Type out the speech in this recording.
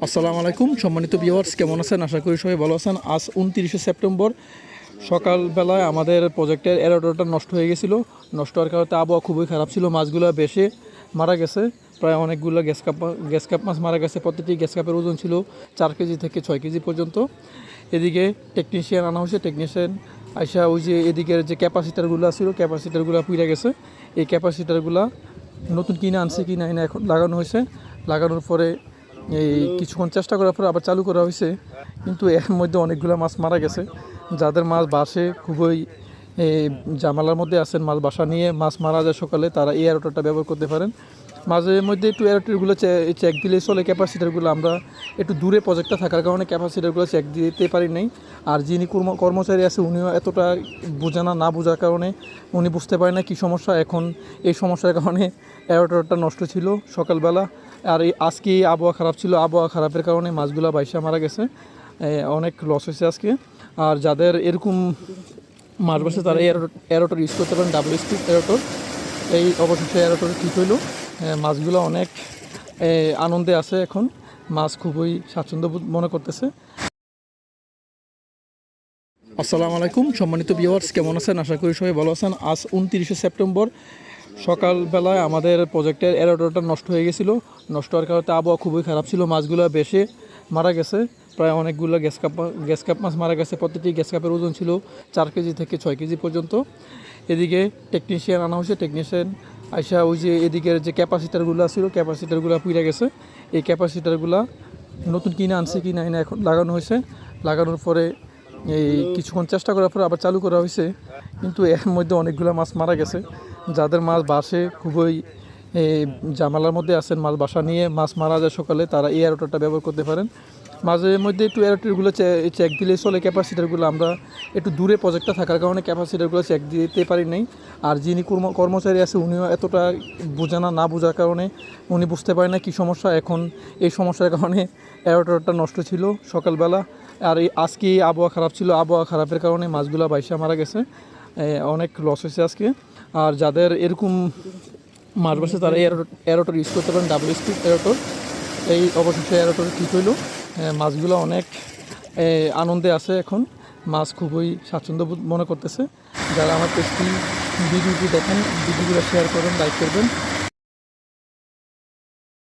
আসসালামু আলাইকুম সম্মানিত ভিউয়ার্স, কেমন আছেন? আশা করি সবাই ভালো আছেন। আজ 29শে সেপ্টেম্বর সকালবেলায় আমাদের প্রজেক্টের এরোডরটা নষ্ট হয়ে গেছিলো। নষ্ট হওয়ার কারণে আবহাওয়া খুবই খারাপ ছিল। মাছগুলো বেশি মারা গেছে, প্রায় অনেকগুলো গ্যাস কাপ মাছ মারা গেছে। প্রতিটি গ্যাস কাপের ওজন ছিল 4 কেজি থেকে 6 কেজি পর্যন্ত। এদিকে টেকনিশিয়ান আনা হয়েছে, টেকনিশিয়ান আইসা ওই যে এদিকের যে ক্যাপাসিটারগুলো ছিল ক্যাপাসিটারগুলো পুড়ে গেছে। এই ক্যাপাসিটারগুলো নতুন কিনে আনছে, কিনে এনে এখন লাগানো হয়েছে। লাগানোর পরে এই কিছুক্ষণ চেষ্টা করার পরে আবার চালু করা হয়েছে, কিন্তু এর মধ্যে অনেকগুলো মাছ মারা গেছে। যাদের মাছ বাসে খুবই ঝামেলার মধ্যে আছেন, মাছ বাসা নিয়ে মাছ মারা যায় সকালে, তারা এই এয়ারোটারটা ব্যবহার করতে পারেন। মাঝে মধ্যে একটু এয়ারোটারগুলো চেক দিলে চলে। ক্যাপাসিটারগুলো আমরা একটু দূরে প্রজেক্টটা থাকার কারণে ক্যাপাসিটারগুলো চেক দিতে পারি নাই। আর যিনি কর্মচারী আছে উনিও এতটা না বোঝার কারণে উনি বুঝতে পারেন না কী সমস্যা। এখন এই সমস্যার কারণে এয়ারোটারটা নষ্ট ছিল সকালবেলা। আর আজকে আবহাওয়া খারাপ ছিল, আবহাওয়া খারাপের কারণে মাছগুলো বাইসা মারা গেছে। অনেক লস হয়েছে আজকে। আর যাদের এরকম মাছ বাসে তারা এয়ারোটর ইউজ করতে পারেন, ডাবল স্পিড এয়ারোটর। এই অবশেষে এয়ারোটর ঠিক হইলো। মাছগুলো অনেক আনন্দে আছে এখন, মাছ খুবই স্বাচ্ছন্দ্য বোধ মনে করতেছে। আসসালামু আলাইকুম সম্মানিত ভিউয়ার্স, কেমন আছেন? আশা করি সবাই ভালো আছেন। আজ 29শে সেপ্টেম্বর সকালবেলায় আমাদের প্রজেক্টের এরোডরটা নষ্ট হয়ে গেছিলো। নষ্ট হওয়ার কারণে আবহাওয়া খুবই খারাপ ছিল। মাছগুলো বেশি মারা গেছে, প্রায় অনেকগুলো গ্যাস কাপ মাছ মারা গেছে। প্রতিটি গ্যাস কাপের ওজন ছিল 4 কেজি থেকে 6 কেজি পর্যন্ত। এদিকে টেকনিশিয়ান আনা হয়েছে, টেকনিশিয়ান আইসা ওই যে এদিকের যে ক্যাপাসিটারগুলো ছিল ক্যাপাসিটারগুলো পুড়ে গেছে। এই ক্যাপাসিটারগুলো নতুন কিনে আনছে, কিনে এনে এখন লাগানো হয়েছে। লাগানোর পরে এই কিছুক্ষণ চেষ্টা করার পরে আবার চালু করা হয়েছে, কিন্তু এর মধ্যে অনেকগুলো মাছ মারা গেছে। যাদের মাছ বাসে খুবই ঝামেলার মধ্যে আছেন, মাছ বাসা নিয়ে মাছ মারা যায় সকালে, তারা এই এয়ারোটারটা ব্যবহার করতে পারেন। মাঝে মধ্যে একটু এয়ারোটারগুলো চেক দিলে চলে। ক্যাপাসিটারগুলো আমরা একটু দূরে প্রজেক্টটা থাকার কারণে ক্যাপাসিটারগুলো চেক দিতে পারি নাই। আর যিনি কর্মচারী আছে উনিও এতটা না বোঝার কারণে উনি বুঝতে পারেন না কী সমস্যা। এখন এই সমস্যার কারণে এয়ারোটারটা নষ্ট ছিল সকালবেলা। আর আজকে আবহাওয়া খারাপ ছিল, আবহাওয়া খারাপের কারণে মাছগুলো বাইসা মারা গেছে। অনেক লস হয়েছে আজকে। আর যাদের এরকম মাছ বাসে তারা এয়ারোটর ইউজ করতে পারেন, ডাবল স্পিড এয়ারোটর। এই অবশেষে এয়ারোটর ঠিক হইলো। মাছগুলো অনেক আনন্দে আছে এখন, মাছ খুবই স্বাচ্ছন্দ্য বোধ মনে করতেছে। যারা আমার পেজটি ভিডিওটি দেখেন, ভিডিওগুলো শেয়ার করবেন, লাইক করবেন।